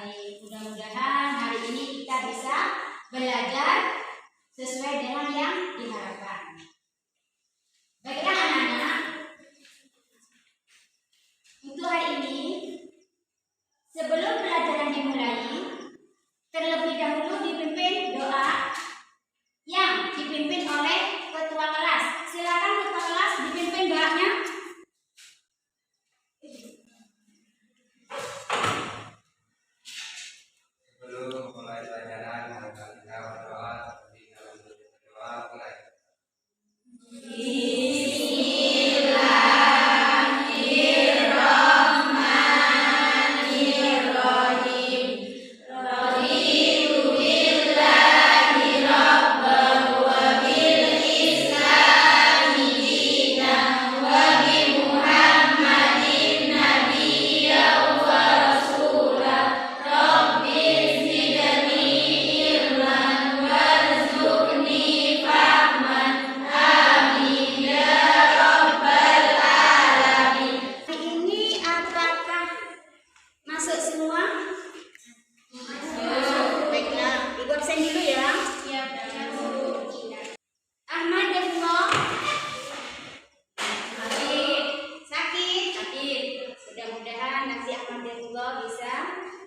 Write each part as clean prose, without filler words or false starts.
Baik, mudah-mudahan hari ini kita bisa belajar sesuai dengan yang diharapkan. Baiklah anak-anak, untuk hari ini sebelum pelajaran dimulai, terlebih dahulu dipimpin doa yang dipimpin oleh ketua kelas. Silakan ketua kelas dipimpin doanya. Sebelum mulai pelajaran, kita berdoa seperti dalam doa mulai.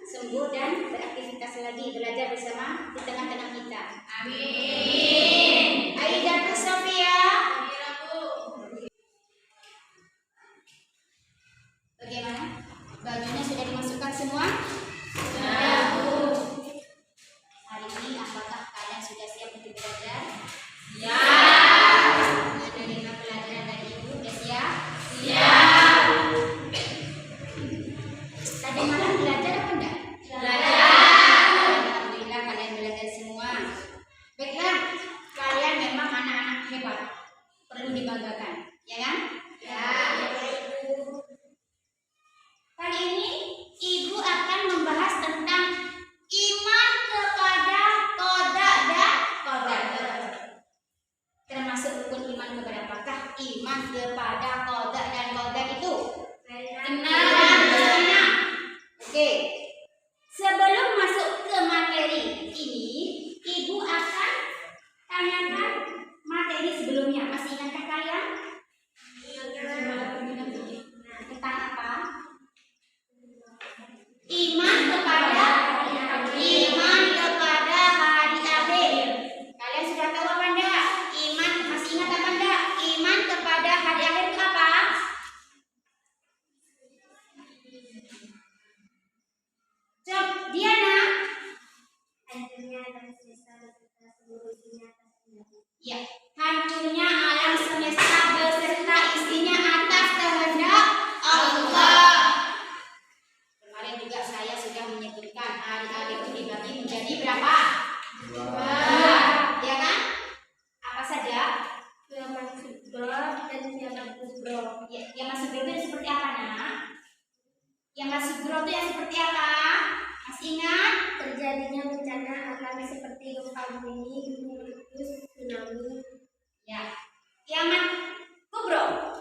Sembuh dan beraktivitas lagi, belajar bersama di tengah-tengah kita. Amin. Aida Sofia. Bagaimana? Bajunya sudah dimasukkan semua? Sudah, Bu. Hari ini apakah kalian sudah siap untuk belajar? Siap. Menerima pelajaran dari Ibu sudah siap? Siap. Tadi malam belajar apa enggak? Alhamdulillah kalian belajar semua. Baiklah, kalian memang anak-anak hebat, perlu dibanggakan, ya kan? Ya. Kali ini Ibu akan membahas tentang iman kepada qada dan qadar. Termasuk rukun iman kepada apakah? Iman kepada qada dan qadar itu benar dan benar. Oke. Sebelum masuk ke materi ini, Ibu akan tanyakan materi sebelumnya. Masih ingatkah kalian? Tentang apa? Iman kepada hari akhir. Kalian sudah tahu apa enggak? Iman, masih ingat apa enggak? Iman kepada hari akhir itu apa? Coba Diana. Ya, hancurnya alam semesta beserta isinya atas kehendak Allah. Kemarin juga saya sudah menyebutkan hari-hari itu dibagi menjadi berapa? Dua. Ya kan? Apa saja? Yaman Sugro dan Yaman Kubro. Ya, Yaman Sugro itu seperti apa, Nak? Yaman Sugro itu yang seperti apa? Masih ingat? Terjadinya bencana alam seperti gempa bumi, gunung meletus, tsunami. Ya. Yaman Kubro.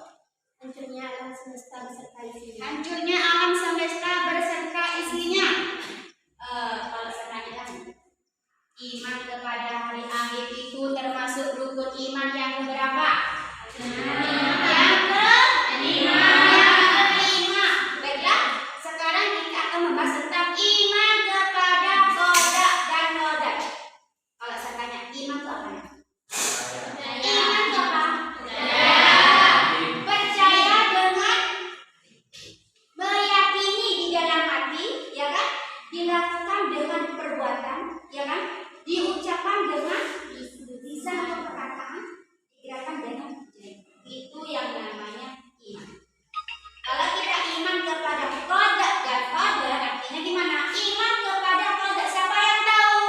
Hancurnya alam semesta beserta isinya. Hancurnya alam semesta beserta isinya. Kalau saya tanyakan, iman kepada hari akhir itu termasuk rukun iman yang berapa? Yang kelima. Baiklah, sekarang kita akan membahas tentang iman kepada qada dan qadar. Kalau saya tanya, iman itu apa ya? Iman itu apa? Percaya dengan meyakini di dalam hati, ya kan? Dilakukan dengan perbuatan, ya kan? Diucapkan dengan lisan atau perkataan, dikirakan dengan jari. Itu yang namanya iman. Kalau kita iman kepada qada dan qadar, artinya gimana? Iman kepada qada. Siapa yang tahu?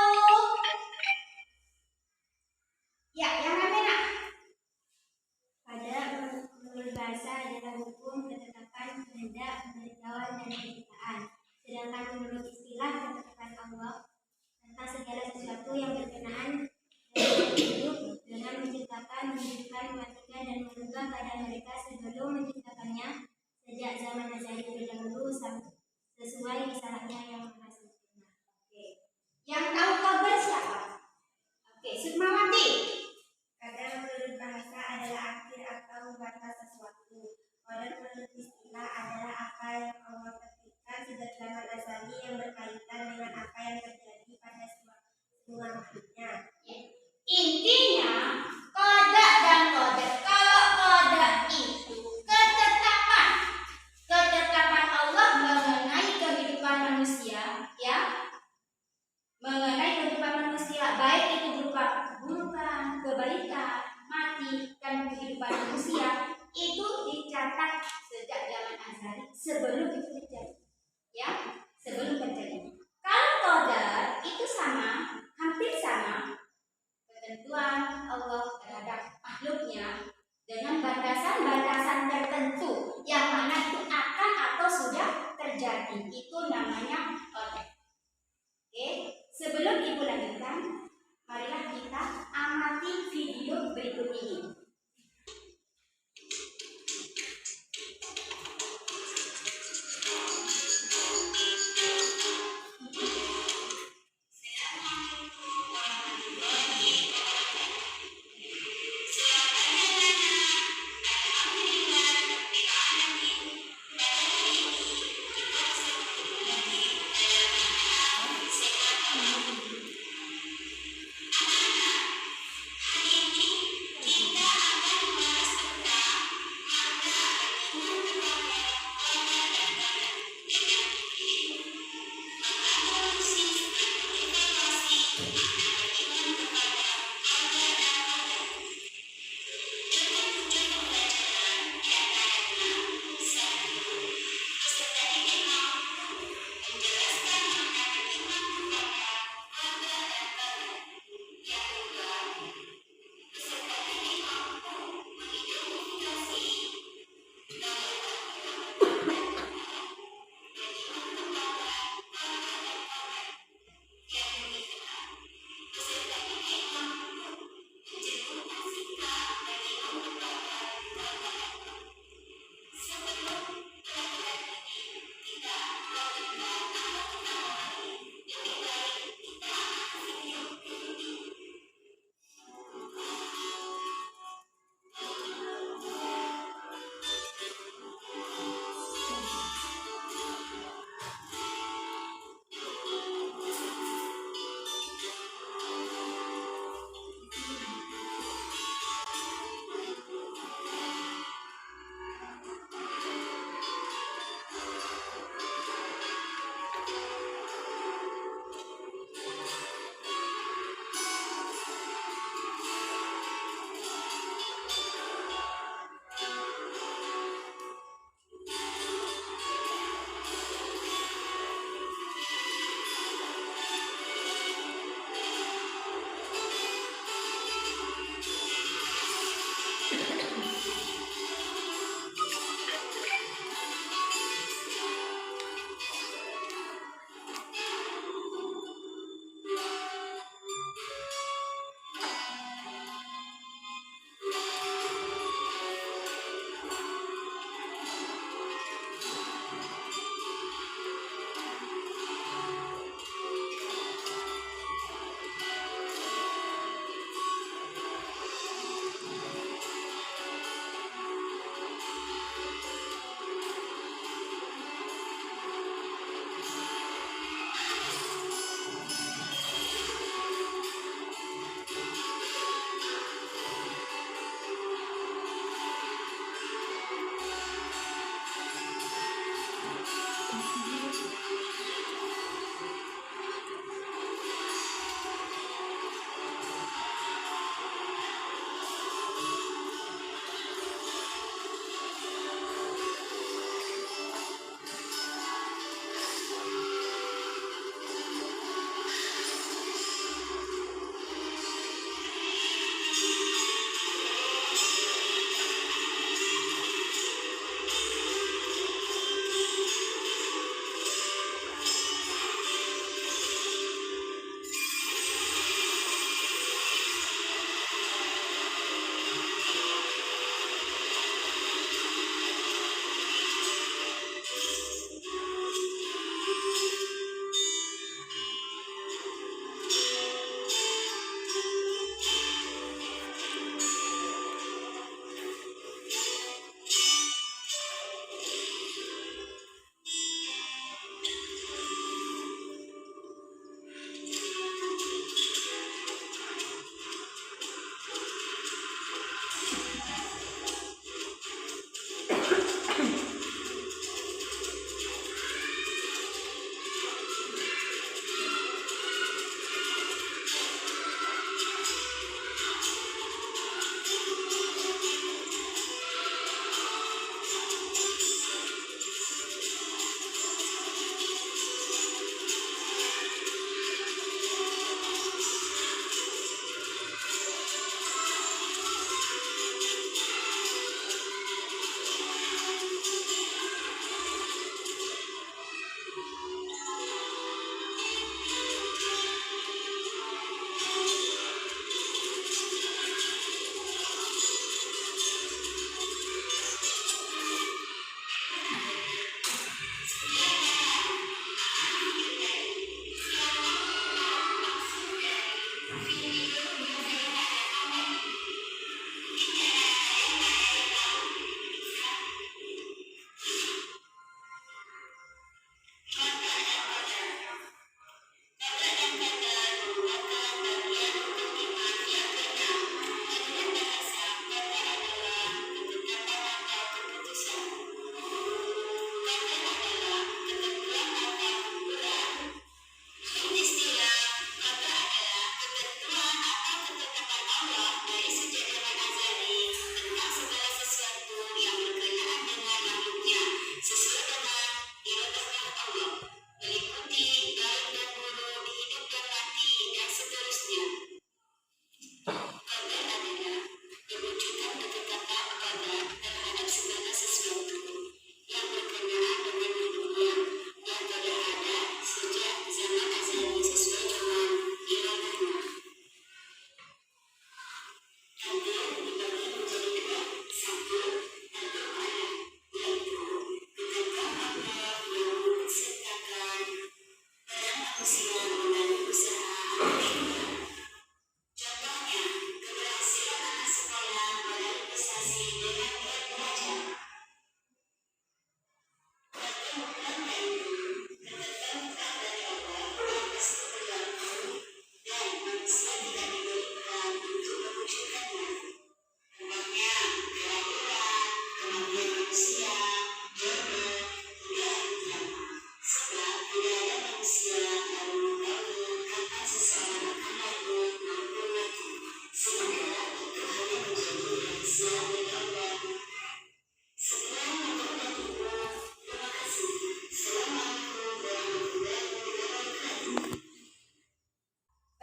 Ya, yang mana? Pada menurut bahasa adalah hukum, ketetapan, kehendak, pengetahuan, dan penciptaan. Sedangkan menurut istilah ketetapan Allah berikut ini.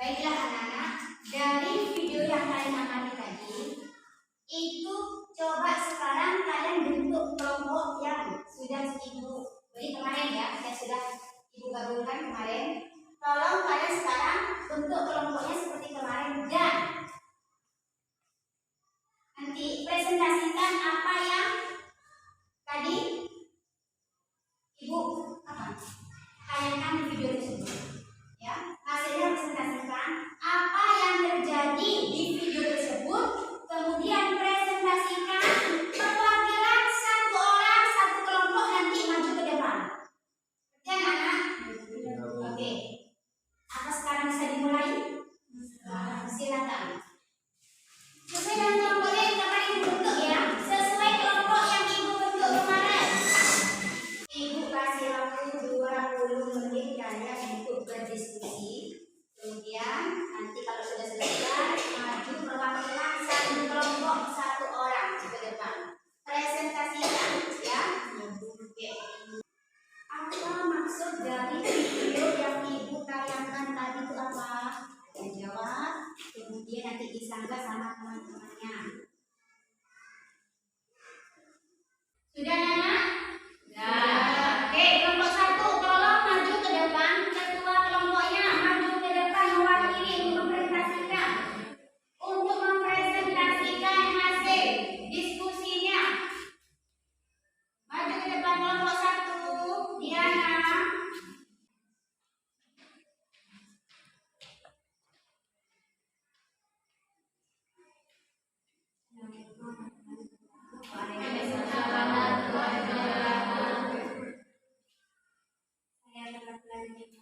Baiklah anak-anak, dari video yang kalian amati tadi, itu coba sekarang kalian bentuk kelompok yang sudah ibu beri kemarin ya, yang sudah ibu gabungkan kemarin. Tolong kalian sekarang bentuk kelompoknya seperti kemarin dan nanti presentasikan apa yang tadi ibu tayangkan di video tersebut. Ya, hasilnya presentasikan apa yang terjadi di video tersebut, kemudian presentasikan perwakilan satu orang satu kelompok nanti maju ke depan. Ya anak? Oke. Apa sekarang bisa dimulai? Silakan. Sesuai dengan kelompoknya yang kemarin ibu bentuk ya, sesuai kelompok yang ibu bentuk kemarin. Ibu kasih waktu 20 menit kalian untuk berdiskusi. Kemudian nanti kalau sudah selesai maju perwakilan satu kelompok satu orang ke depan. Presentasikan ya. Oke. Apa maksud dari video yang ibu tayangkan tadi itu apa? Kalian jawab. Kemudian nanti disanggah sama teman-temannya. Sudah anak? Oke, kelompok satu tolong maju ke depan. Ketua kelompoknya maju ke depan mewakili untuk mempresentasikan hasil diskusinya. Maju ke depan kelompok satu. Diana. Saya adalah pelajar yang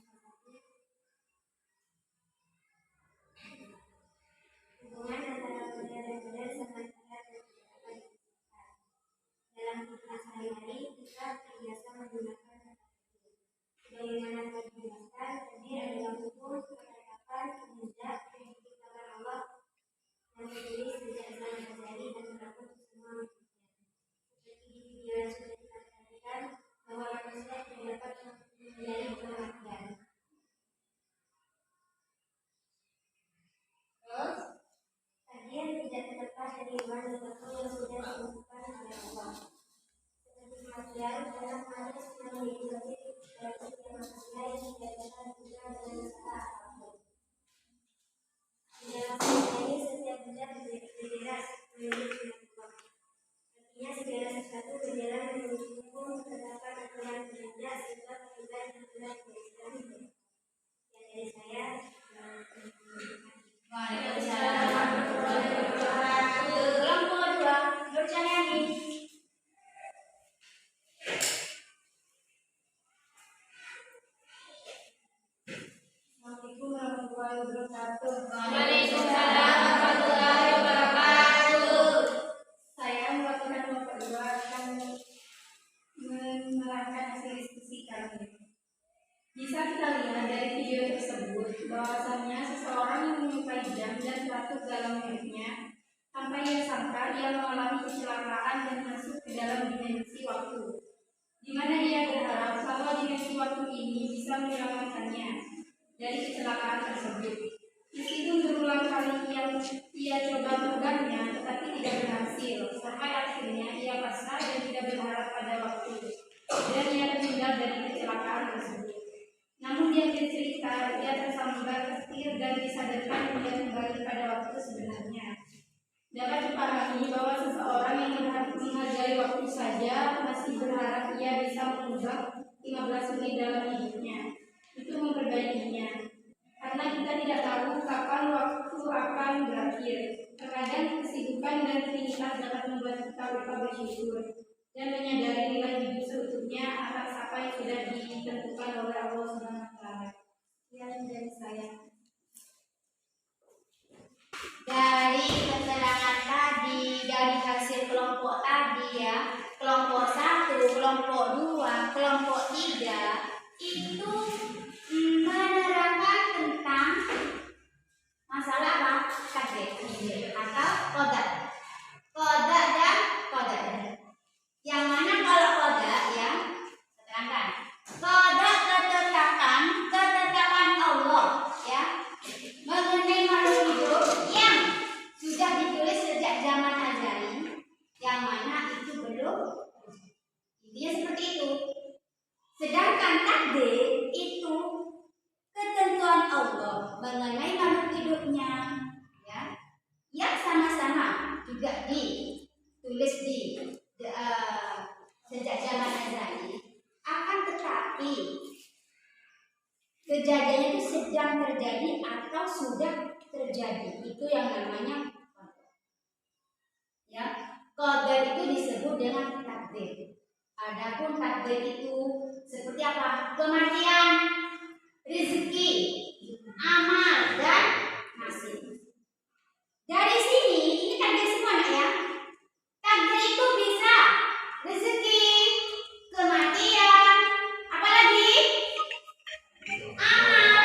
hubungan antara budaya dan budaya sangat erat dan tidak dapat dipisahkan. Dalam kehidupan sehari-hari, kita terbiasa menggunakan kata itu. Sebagaimana telah dijelaskan, tadi adalah hukum, ketetapan, kehendak yang diciptakan Allah yang tertulis sejak zaman azali dan berlaku untuk semua manusia. Seperti di video yang sudah kita perhatikan, bahwa manusia tidak dapat menjadi kematian. Tadi yang tidak terlepas dari iman dan takwa yang sudah dilakukan oleh Allah. Seperti kematian, dalam hal sudah menjadi bagian dari setiap manusia yang tidak dapat diubah dengan cara apapun. Di dalam sejarah ini, setiap benda bergerak menuju Allah. Artinya segala sesuatu berjalan menuju hukum, ketetapan, aturan, kehendak, sifat, akibat, dan aturan kehidupan hidup. Yang dari saya, Waalaikumsalam warahmatullahi wabarakatuh. Kelompok dua, Nur Cahyani. Assalamualaikum warahmatullahi wabarakatuh. Waalaikumsalam warahmatullahi wabarakatuh. Saya mewakilkan kelompok dua akan menerangkan hasil diskusi kami. Bisa kita lihat dari video tersebut bahwasannya seseorang yang menyukai jam dan batu dalam hidupnya, tanpa ia sangka ia mengalami kecelakaan dan masuk ke dalam dimensi waktu, di mana ia berharap bahwa dimensi waktu ini bisa menyelamatkannya dari kecelakaan tersebut. Meskipun berulang kali ia coba menggangnya, tetapi tidak berhasil, sampai akhirnya ia pasrah dan tidak berharap pada waktu, dan ia terhindar dari kecelakaan tersebut. Namun dia bercerita, ia tersambar petir dan disadarkan dia kembali pada waktu sebenarnya. Dapat dipahami bahwa seseorang yang menghargai waktu saja masih berharap ia bisa mengubah 15 menit dalam hidupnya. Itu memperbaikinya. kesibukan dan rutinitas dapat membuat kita lupa bersyukur dan menyadari nilai hidup seutuhnya atas apa yang sudah ditentukan oleh Allah SWT. Sekian dari saya. Dari keterangan tadi, dari hasil kelompok tadi ya, kelompok 1, kelompok 2, kelompok 3 itu menerangkan tentang masalah apa? Takdir atau qadar. Qadar dan qadar. Yang mana kalau qadar ya, saya terangkan. Qadar ketetapan Allah ya mengenai makhluk hidup yang sudah ditulis sejak zaman azali, yang mana itu belum. Intinya seperti itu. Sedangkan takdir itu ketentuan Allah mengenai makhluk hidupnya ya, yang sama-sama juga ditulis sejak zaman azali, akan tetapi kejadian itu sedang terjadi atau sudah terjadi, itu yang namanya qadar. Ya, qadar itu disebut dengan takdir. Adapun takdir itu seperti apa? Kematian, rezeki, amal dan nasib. Dari sini ini takdir semua nak ya. Takdir itu bisa rezeki, kematian, apalagi amal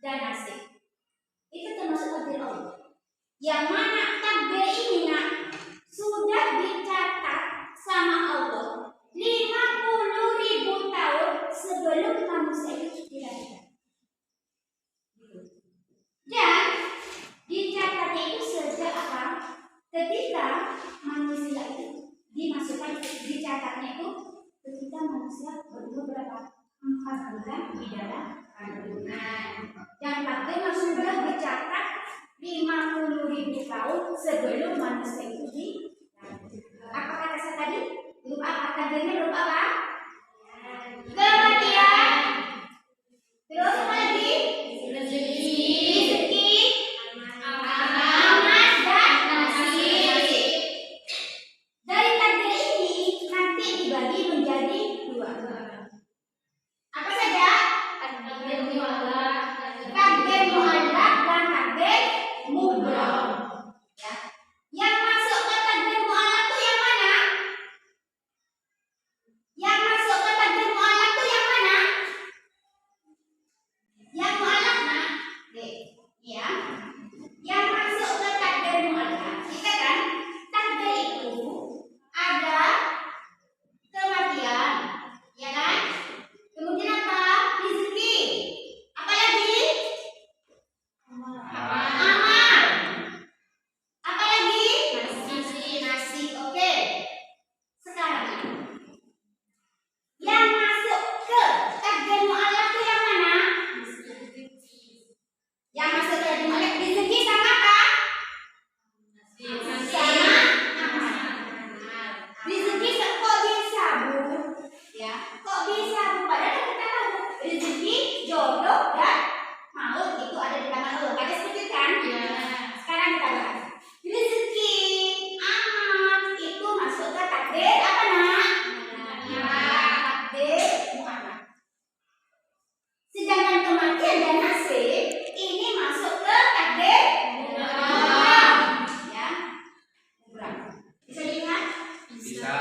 dan nasib. Itu termasuk takdir Allah. Yang mana takdir ini nak sudah dicatat sama Allah 50.000 tahun sebelum manusia itu dilahirkan. Dan dicatatnya itu sejak apa? Ketika manusia itu dimasukkan, dicatatnya itu ketika manusia berumur berapa? 4 bulan di dalam kandungan. Yang takdir sudah dicatat 50.000 tahun sebelum manusia itu dilahirkan. Apa kata saya tadi? Belum apa? Takdirnya belum apa? Kematian. Terus apa lagi? Rezeki, amal dan nasib. Dari takdir ini nanti dibagi menjadi 2. Apa saja? Takdir mu'allaq dan takdir mubram. Ya. Yang masuk ke takdir mu'allaq itu yang mana? Yang masuk ke takdir mu'allaq itu yang mana? Yang mu'allaq nah, ya. Yang masuk ke takdir mu'allaq, kita kan takdir itu ada kematian, ya kan? Kemudian apa? Rezeki. Apalagi? Amal. Apalagi? Nasi. Oke. Sekarang yang masuk ke takdir mu'allaq itu yang mana? Yang masuk ke takdir mu'allaq rezeki sama apa? Sama amal. Rezeki kok bisa Bu? Ya, kok bisa Bu? Padahal kita tahu rezeki, jodoh dan maut itu ada di tangan Allah. Ada seperti itu kan? Ya. Sekarang kita bahas. Rezeki, amal itu masuk ke takdir apa nak? Takdir mu'allaq. Sedangkan kematian dan nasib ini masuk ke takdir mubram. Ya, mubram. Bisa dilihat? Bisa.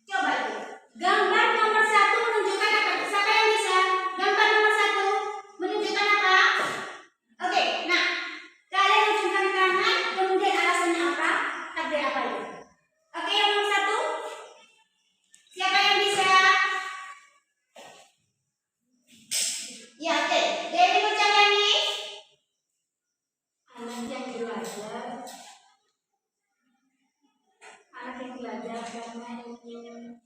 Coba itu. Gambar nomor 1 menunjukkan apa? Siapa yang bisa? Gambar nomor 1 menunjukkan apa? Oke, nah kalian menunjukkan kanan, kemudian alasannya apa? Takdir apa itu? Oke, yang nomor 1. Siapa yang bisa? Ya, oke. Dewi Murjani. Anak yang belajar karena ingin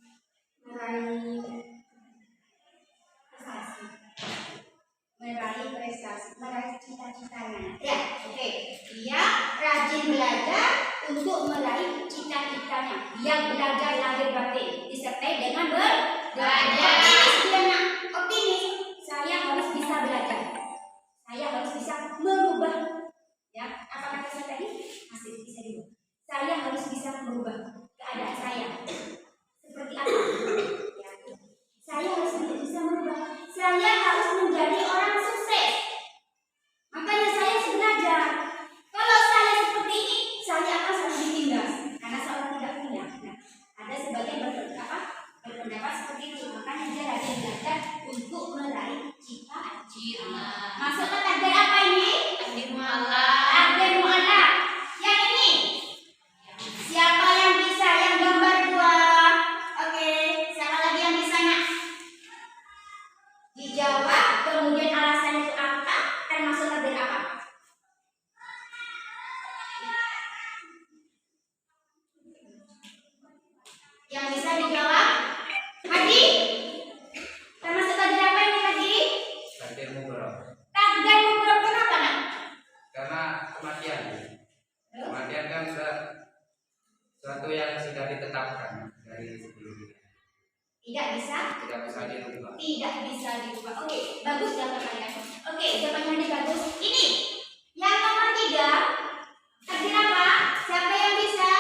meraih prestasi. Meraih cita-citanya. Ya, oke. Dia rajin belajar untuk meraih cita-citanya. Dia belajar lahir batin, disertai dengan belajar. Dia nak optimis. Saya harus bisa belajar. Saya harus bisa merubah. Ya, Saya harus menjadi orang sukses. Makanya saya harus belajar. Kalau saya seperti ini, saya akan selalu ditindas karena seorang tidak punya. Nah, ada sebagian berpendapat seperti itu. Makanya dia rajin belajar untuk meraih cita-cita. Maksudnya takdir apa ini? Takdir mu'alaf. Takdir mu'alaf. Yang ini. Siapa yang bisa? Yang gambar 2. Oke, siapa lagi yang bisa nak? Dijawab, kemudian alasan itu apa? Termasuk takdir apa? Yang bisa dijawab? Hadi? Termasuk takdir apa ini Hadi? Takdir mubroh. Takdir mubroh kenapa nak? Karena kematian. Kematian kan suatu yang sudah ditetapkan dari sebelumnya. Tidak bisa? Tidak bisa dirubah. Tidak bisa diubah. Oke, bagus jawaban kalian. Oke, jawabannya ini bagus. Ini yang nomor 3. Takdir apa? Siapa yang bisa?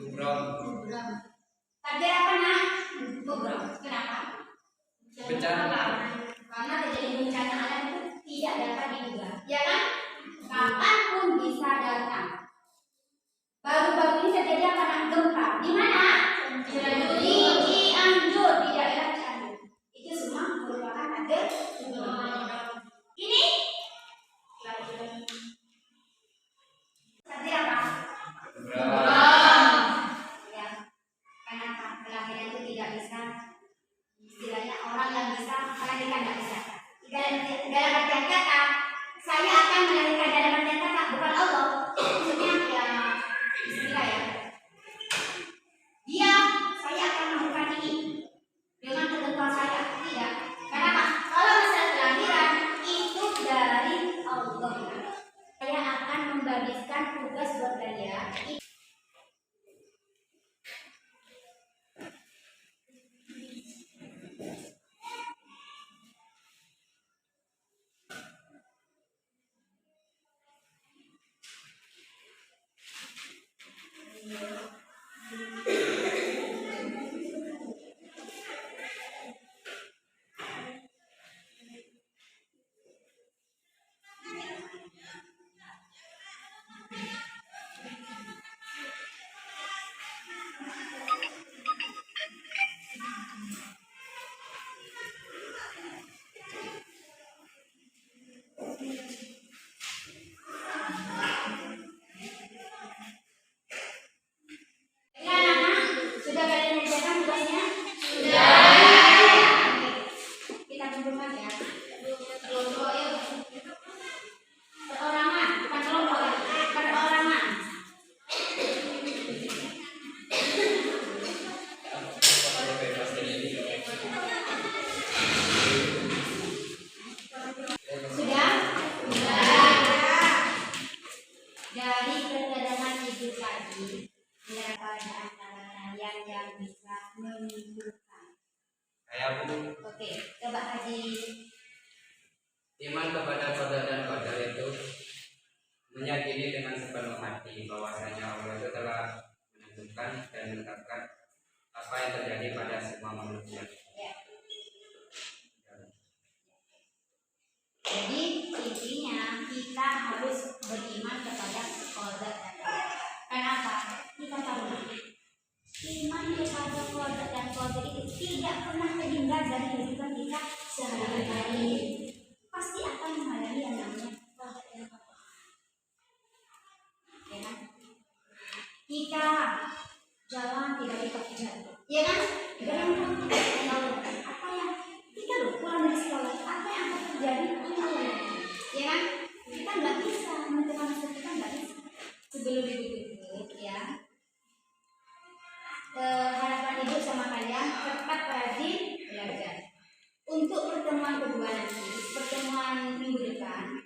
Mubroh. Takdir apa nak? Mubroh. Kenapa? Bencana. Karena terjadi bencana alam itu tidak dapat diduga, ya kan? Kapanpun bisa datang. Baru-baru ini terjadi apa nak? Gempa. Di mana? Di Cianjur, di daerah Cianjur. Itu semua merupakan takdir. Ini takdir apa? Mubroh. Ya, kenapa kelahiran itu tidak bisa? Istilahnya orang yang bisa melahirkan tidak bisa. Dalam artian kata, saya akan melahirkan dalam artian kata, bukan Allah. Maksudnya ya istilah ya. Saya akan melakukan ini dengan ketentuan saya. Tidak. Kenapa? Kalau masalah kelahiran itu dari Allah. Saya akan membagikan tugas buat kalian. Ya, anak-anak, sudah kalian kerjakan tugasnya? Sudah. Kita kumpulkan ya. Kelompok yuk. Perorangan, bukan kelompok ya. Perorangan. Sudah? Sudah. Dari keterangan ibu tadi, siapa di antara kalian yang bisa menyimpulkan? Saya Bu, Oke, coba Haji. iman kepada qadar dan qadar itu meyakini dengan sepenuh hati bahwasanya Allah itu telah menentukan dan menetapkan apa yang terjadi pada semua manusia. Ya. Jadi intinya kita harus beriman kepada qadar dan qadar. Kenapa? Kita tahu iman kepada qadar dan qadar itu tidak pernah terhindar dari kehidupan kita sehari-hari. Pasti akan mengalami yang namanya qadar dan qadar. Ya kan? Kita jalan tidak dipakai jatuh, ya kan? Jangan tahu apa yang kita loh pulang dari sekolah, apa yang akan terjadi ini Allah, ya kan? Kita nggak bisa menentukan masa kita, nggak bisa. Sebelum itu ya, harapan ibu sama kalian cepat rajin belajar. Untuk pertemuan kedua nanti, pertemuan minggu depan,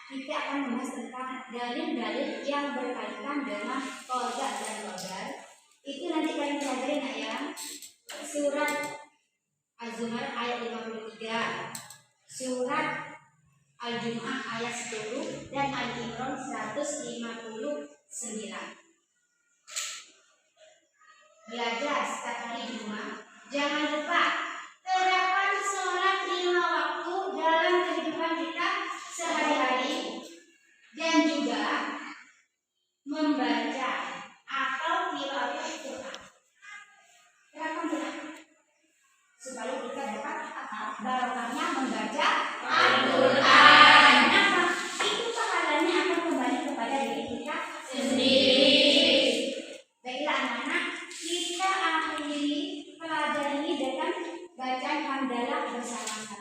kita akan membahas tentang dalil-dalil yang berkaitan dengan qadar dan qadar. Itu nanti kalian pelajarin ya. Surat Az-Zumar ayat 53, surat Al-Jumu'ah ayat 10, dan Al-Imran 159. Belajar setiap hari Jumat supaya kita dapat apa? Barokahnya membaca Al-Quran. Kenapa? Itu pahalanya akan kembali kepada diri kita Sendiri. Baiklah anak-anak, kita akhiri pelajaran ini dengan bacaan hamdalah bersama-sama.